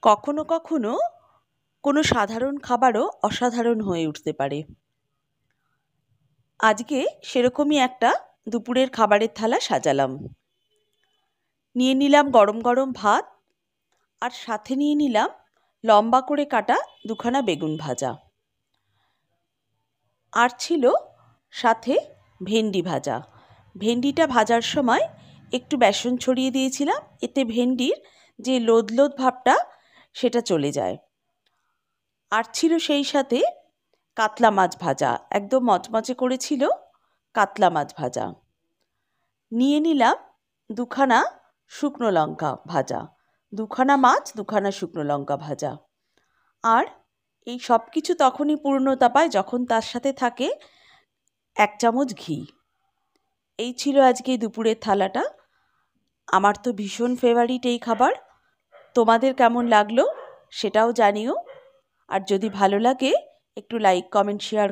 কখনো কখনো কোনো সাধারণ খাবারও অসাধারণ হয়ে উঠতে পারে। আজকে সেরকমই একটা দুপুরের খাবারের থালা সাজালাম। নিয়ে নিলাম গরম গরম ভাত, আর সাথে নিয়ে নিলাম লম্বা করে কাটা দুখানা বেগুন ভাজা। আর ছিল সাথে ভেন্ডি ভাজা। ভেন্ডিটা ভাজার সময় একটু বেসন ছড়িয়ে দিয়েছিলাম, এতে ভেন্ডির যে লোদ লোদ ভাবটা সেটা চলে যায়। আর ছিল সেই সাথে কাতলা মাছ ভাজা, একদম মচমচে করেছিল কাতলা মাছ ভাজা। নিয়ে নিলাম দুখানা শুকনো লঙ্কা ভাজা, দুখানা মাছ দুখানা শুকনো লঙ্কা ভাজা। আর এই সব কিছু তখনই পূর্ণতা পায় যখন তার সাথে থাকে 1 চামচ ঘি। এই ছিল আজকে দুপুরের থালাটা। আমার তো ভীষণ ফেভারিট এই খাবার। তোমাদের কেমন লাগলো সেটাও জানিও। আর যদি ভালো লাগে একটু লাইক, কমেন্ট, শেয়ার